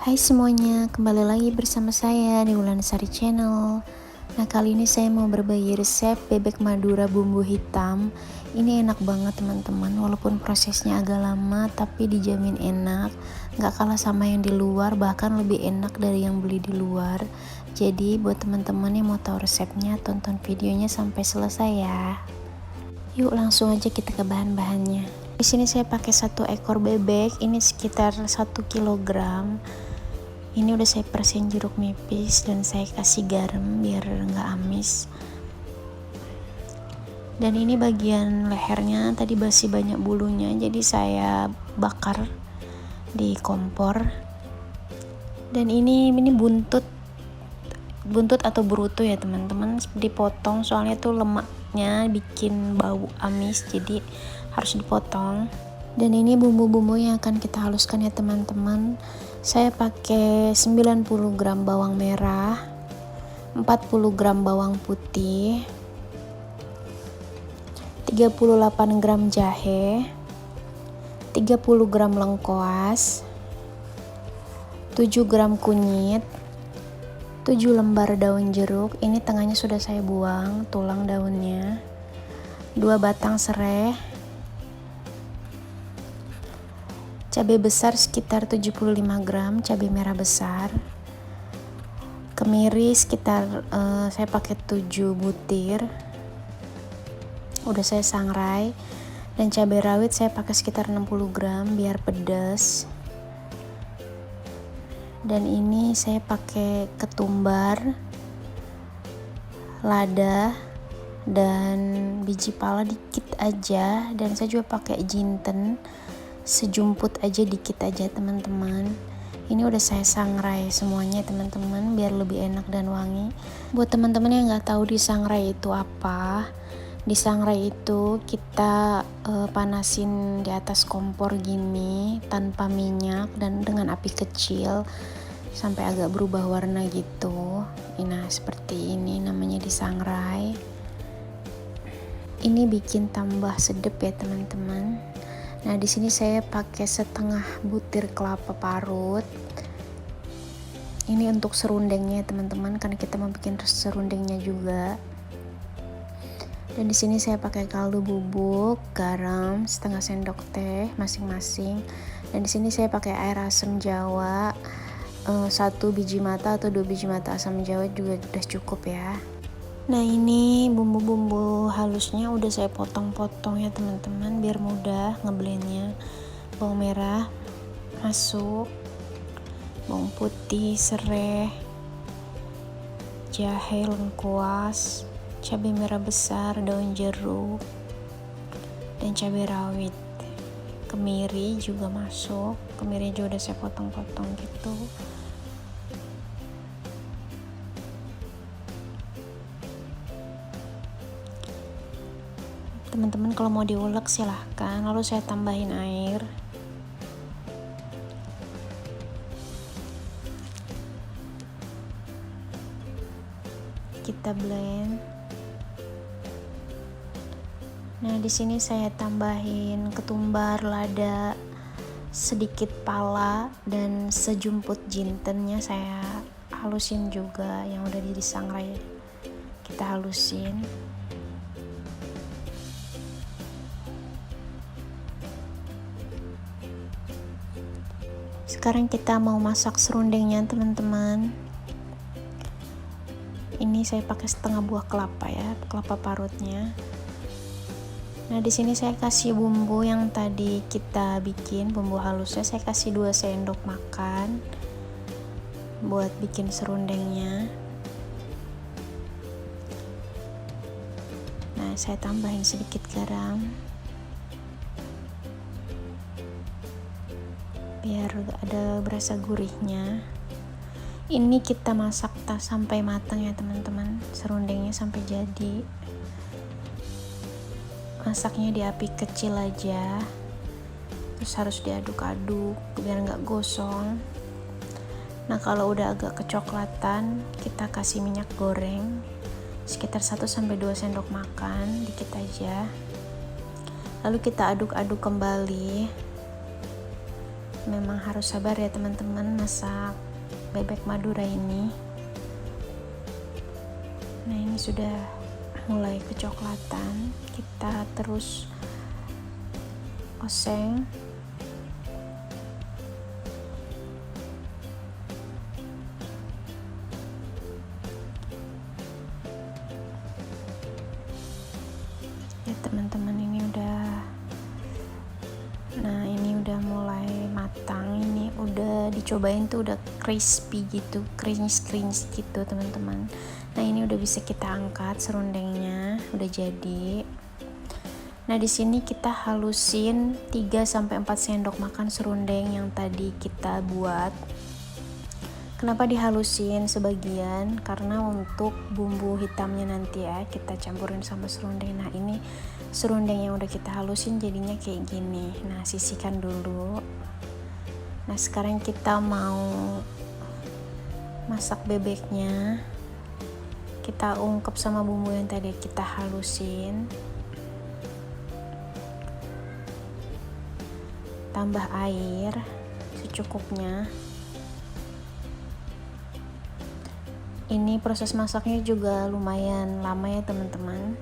Hai semuanya, kembali lagi bersama saya di Wulansari Channel. Nah, kali ini saya mau berbagi resep bebek Madura bumbu hitam. Ini enak banget teman-teman, walaupun prosesnya agak lama tapi dijamin enak. Gak kalah sama yang di luar, bahkan lebih enak dari yang beli di luar. Jadi buat teman-teman yang mau tahu resepnya, tonton videonya sampai selesai ya. Yuk langsung aja kita ke bahan-bahannya. Di sini saya pakai 1 ekor bebek, ini sekitar 1 kilogram. Ini udah saya persin jeruk nipis dan saya kasih garam biar nggak amis. Dan ini bagian lehernya tadi masih banyak bulunya, jadi saya bakar di kompor. Dan ini buntut atau berutu ya teman-teman, dipotong soalnya tuh lemaknya bikin bau amis, jadi harus dipotong. Dan ini bumbu-bumbu yang akan kita haluskan ya teman-teman. Saya pakai 90 gram bawang merah, 40 gram bawang putih, 38 gram jahe, 30 gram lengkoas, 7 gram kunyit, 7 lembar daun jeruk. Ini tengahnya sudah saya buang tulang daunnya, 2 batang serai, cabai besar sekitar 75 gram, cabai merah besar, kemiri sekitar saya pakai 7 butir, udah saya sangrai, dan cabai rawit saya pakai sekitar 60 gram biar pedas. Dan ini saya pakai ketumbar, lada, dan biji pala dikit aja, dan saya juga pakai jinten sejumput aja, dikit aja teman-teman. Ini udah saya sangrai semuanya teman-teman biar lebih enak dan wangi. Buat teman-teman yang nggak tahu disangrai itu apa, disangrai itu kita panasin di atas kompor gini tanpa minyak dan dengan api kecil sampai agak berubah warna gitu. Nah seperti ini namanya disangrai. Ini bikin tambah sedap ya teman-teman. Nah, di sini saya pakai setengah butir kelapa parut. Ini untuk serundengnya teman-teman, karena kita mau bikin serundengnya juga. Dan di sini saya pakai kaldu bubuk, garam setengah sendok teh masing-masing. Dan di sini saya pakai air asam jawa, 1 biji mata atau 2 biji mata asam jawa juga udah cukup ya. Nah ini bumbu-bumbu halusnya udah saya potong-potong ya teman-teman biar mudah ngeblendnya. Bawang merah masuk, bawang putih, serai, jahe, lengkuas, cabai merah besar, daun jeruk, dan cabai rawit. Kemiri juga masuk, kemiri juga udah saya potong-potong gitu. Teman-teman kalau mau diulek silahkan, lalu saya tambahin air. Kita blend. Nah, di sini saya tambahin ketumbar, lada, sedikit pala, dan sejumput jintennya saya halusin juga yang udah disangrai. Kita halusin. Sekarang kita mau masak serundengnya teman-teman. Ini saya pakai setengah buah kelapa ya, kelapa parutnya. Nah di sini saya kasih bumbu yang tadi kita bikin, bumbu halusnya saya kasih 2 sendok makan buat bikin serundengnya. Nah saya tambahin sedikit garam biar ada berasa gurihnya. Ini kita masak sampai matang ya teman-teman, serundengnya sampai jadi. Masaknya di api kecil aja, terus harus diaduk-aduk biar nggak gosong. Nah kalau udah agak kecoklatan, kita kasih minyak goreng sekitar 1-2 sendok makan, dikit aja. Lalu kita aduk-aduk kembali. Memang harus sabar ya teman-teman masak bebek Madura ini. Nah, ini sudah mulai kecoklatan. Kita terus oseng. Ya teman-teman, ini udah, nah ini udah mulai matang. Ini udah dicobain tuh udah crispy gitu, cringe gitu teman-teman. Nah, ini udah bisa kita angkat serundengnya, udah jadi. Nah, di sini kita halusin 3-4 sendok makan serundeng yang tadi kita buat. Kenapa dihalusin sebagian? Karena untuk bumbu hitamnya nanti ya kita campurin sama serundeng. Nah, ini serundeng yang udah kita halusin jadinya kayak gini. Nah, sisihkan dulu. Nah, sekarang kita mau masak bebeknya. Kita ungkep sama bumbu yang tadi kita halusin. Tambah air secukupnya. Ini proses masaknya juga lumayan lama ya teman-teman,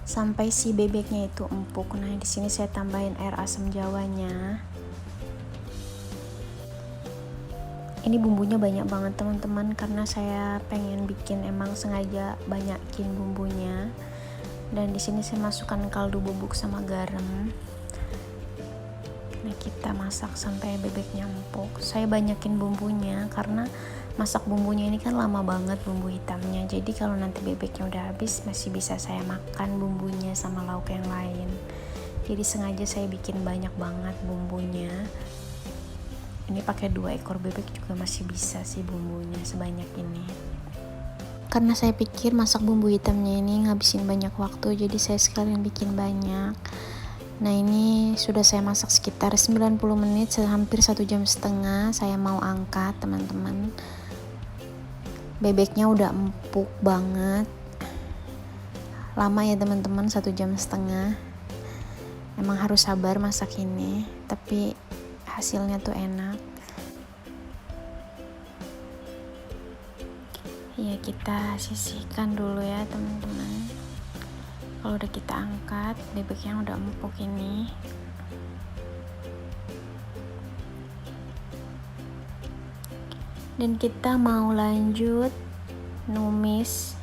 sampai si bebeknya itu empuk. Nah, di sini saya tambahin air asam jawanya. Ini bumbunya banyak banget teman-teman, karena saya pengen bikin, emang sengaja banyakin bumbunya. Dan di sini saya masukkan kaldu bubuk sama garam. Nah, kita masak sampai bebeknya empuk. Saya banyakin bumbunya karena masak bumbunya ini kan lama banget bumbu hitamnya. Jadi kalau nanti bebeknya udah habis masih bisa saya makan bumbunya sama lauk yang lain. Jadi sengaja saya bikin banyak banget bumbunya. Ini pakai 2 ekor bebek juga masih bisa sih bumbunya sebanyak ini. Karena saya pikir masak bumbu hitamnya ini ngabisin banyak waktu, jadi saya sekalian bikin banyak. Nah, ini sudah saya masak sekitar 90 menit, hampir 1,5 jam. Saya mau angkat teman-teman. Bebeknya udah empuk banget. Lama ya teman-teman, 1,5 jam. Emang harus sabar masak ini, tapi hasilnya tuh enak. Ya, kita sisihkan dulu ya teman-teman. Kalau udah kita angkat, bebeknya udah empuk ini. Dan kita mau lanjut numis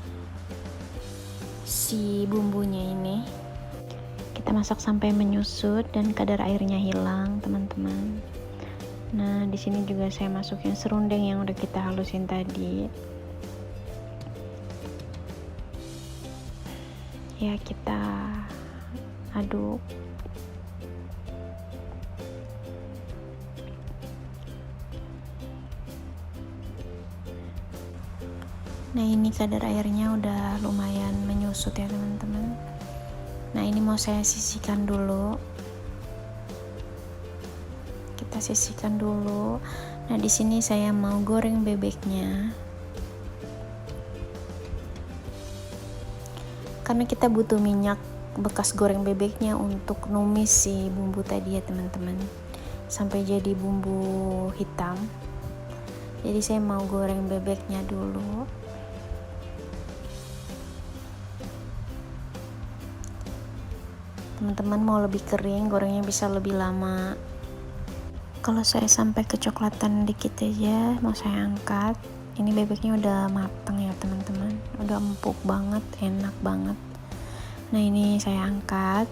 si bumbunya ini. Kita masak sampai menyusut dan kadar airnya hilang, teman-teman. Nah, di sini juga saya masukin serundeng yang udah kita halusin tadi. Ya, kita aduk. Nah, ini kadar airnya udah lumayan menyusut ya teman-teman. Nah, ini mau saya sisihkan dulu. Kita sisihkan dulu. Nah, di sini saya mau goreng bebeknya. Karena kita butuh minyak bekas goreng bebeknya untuk numis si bumbu tadi ya teman-teman, sampai jadi bumbu hitam. Jadi saya mau goreng bebeknya dulu. Teman-teman mau lebih kering, gorengnya bisa lebih lama. Kalau saya sampai kecoklatan dikit aja mau saya angkat. Ini bebeknya udah matang ya teman-teman, udah empuk banget, enak banget. Nah, ini saya angkat.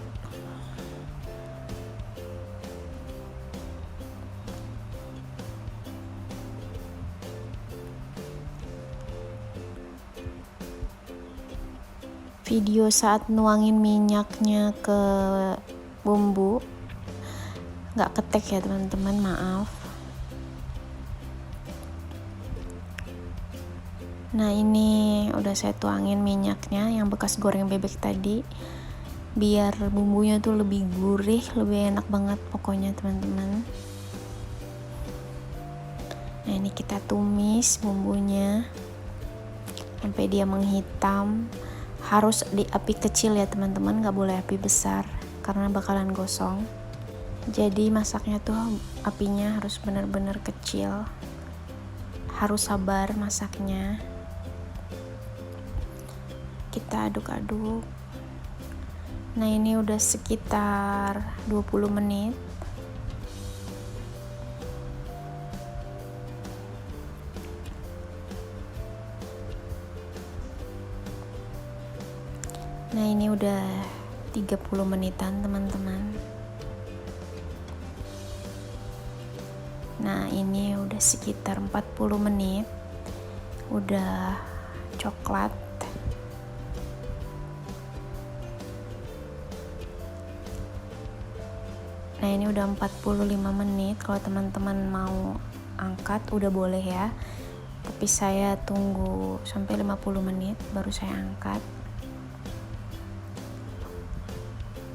Video saat nuangin minyaknya ke bumbu nggak ketek ya teman-teman, maaf. Nah, ini udah saya tuangin minyaknya yang bekas goreng bebek tadi, biar bumbunya tuh lebih gurih, lebih enak banget pokoknya teman-teman. Nah, ini kita tumis bumbunya sampai dia menghitam. Harus di api kecil ya teman-teman, nggak boleh api besar karena bakalan gosong. Jadi masaknya tuh apinya harus benar-benar kecil, harus sabar masaknya. Kita aduk-aduk. Nah, ini udah sekitar 20 menit. Nah, ini udah 30 menitan teman-teman. Nah, ini udah sekitar 40 menit. Udah coklat. Nah, ini udah 45 menit. Kalau teman-teman mau angkat udah boleh ya. Tapi saya tunggu sampai 50 menit baru saya angkat.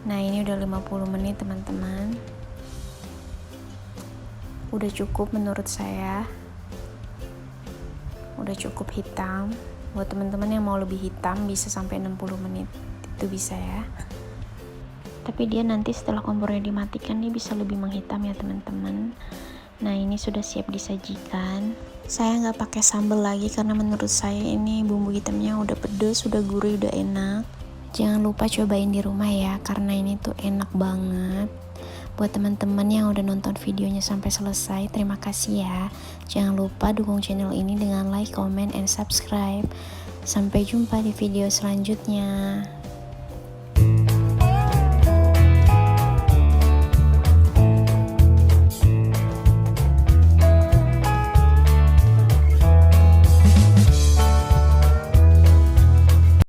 Nah, ini udah 50 menit teman-teman. Udah cukup menurut saya. Udah cukup hitam. Buat teman-teman yang mau lebih hitam bisa sampai 60 menit. Itu bisa ya. Tapi dia nanti setelah kompornya dimatikan dia bisa lebih menghitam ya teman-teman. Nah, ini sudah siap disajikan. Saya nggak pakai sambal lagi karena menurut saya ini bumbu hitamnya udah pedes, udah gurih, udah enak. Jangan lupa cobain di rumah ya, karena ini tuh enak banget. Buat teman-teman yang udah nonton videonya sampai selesai, terima kasih ya. Jangan lupa dukung channel ini dengan like, comment, and subscribe. Sampai jumpa di video selanjutnya.